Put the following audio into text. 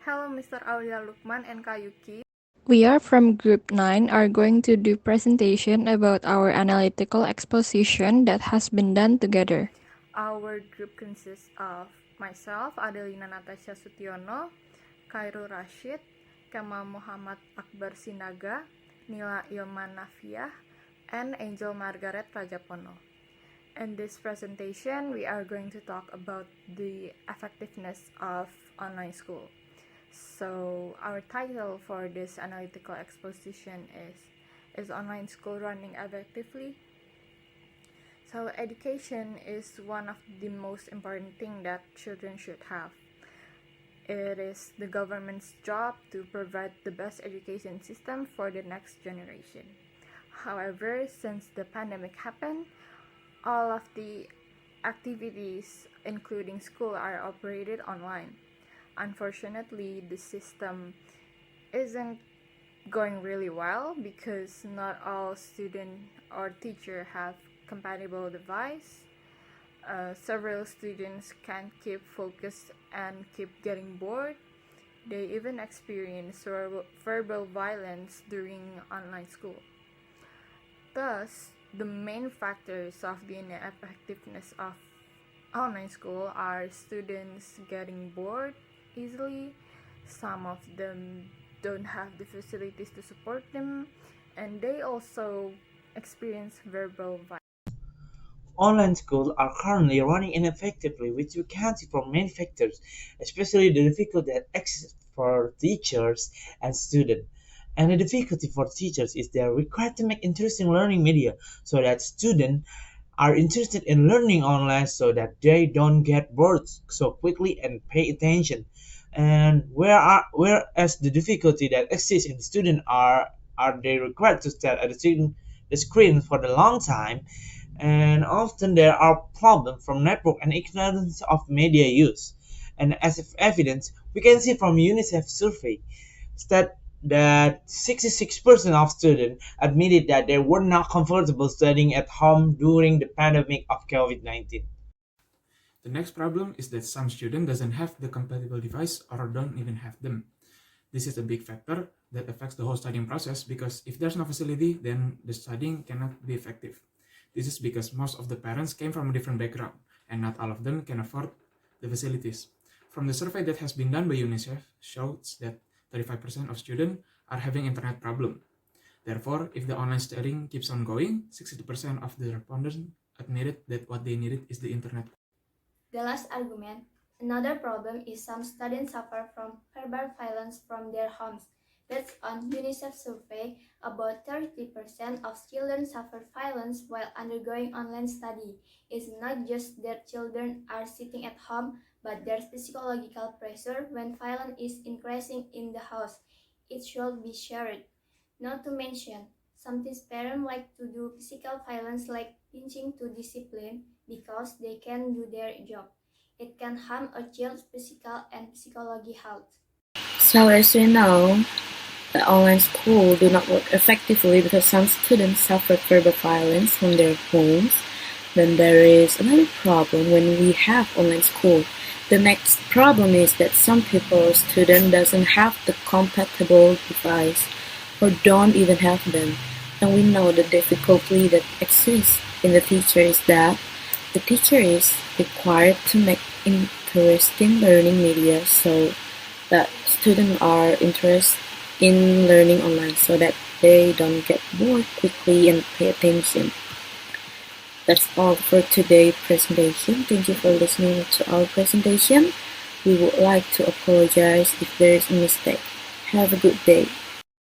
Hello, Mr. Aulia Lukman and Kayuki. We are from Group 9 are going to do presentation about our analytical exposition that has been done together. Our group consists of myself, Adelina Nathasia Setiono, Khairur Rasyid, Kemal Muhammad Akbar Sinaga, Nila Ilma Nafiah, and Angel Margareith Radjapono. In this presentation, we are going to talk about the effectiveness of online school. So our title for this analytical exposition is online school running effectively? So education is one of the most important thing that children should have. It is the government's job to provide the best education system for the next generation. However, since the pandemic happened, all of the activities, including school, are operated online. Unfortunately, the system isn't going really well because not all student or teacher have compatible device. Several students can't keep focused and keep getting bored. They even experience verbal violence during online school. Thus, the main factors of the ineffectiveness of online school are students getting bored easily, some of them don't have the facilities to support them, and they also experience verbal violence. Online schools are currently running ineffectively, which we can see from many factors, especially the difficulty that exists for teachers and students. And the difficulty for teachers is they are required to make interesting learning media so that students are interested in learning online so that they don't get bored so quickly and pay attention. And whereas the difficulty that exists in students are they required to stare at the screen for a long time, and often there are problems from network and ignorance of media use. And as evidence, we can see from UNICEF survey that 66% of students admitted that they were not comfortable studying at home during the pandemic of COVID-19. The next problem is that some student doesn't have the compatible device or don't even have them. This is a big factor that affects the whole studying process because if there's no facility, then the studying cannot be effective. This is because most of the parents came from a different background and not all of them can afford the facilities. From the survey that has been done by UNICEF shows that 35% of students are having internet problem. Therefore, if the online studying keeps on going, 62% of the respondents admitted that what they needed is the internet. The last argument, another problem is some students suffer from verbal violence from their homes. Based on UNICEF survey, about 30% of children suffer violence while undergoing online study. It's not just that children are sitting at home, but there's psychological pressure when violence is increasing in the house. It should be shared. Not to mention, sometimes parents like to do physical violence like pinching to discipline because they can do their job. It can harm a child's physical and psychological health. So as you know, the online school do not work effectively because some students suffer verbal violence from their homes. Then there is another problem when we have online school. The next problem is that some student doesn't have the compatible device or don't even have them. And we know the difficulty that exists in the teacher is that the teacher is required to make interesting learning media so that students are interested in learning online so that they don't get bored quickly and pay attention. That's all for today's presentation. Thank you for listening to our presentation. We would like to apologize if there is a mistake. Have a good day.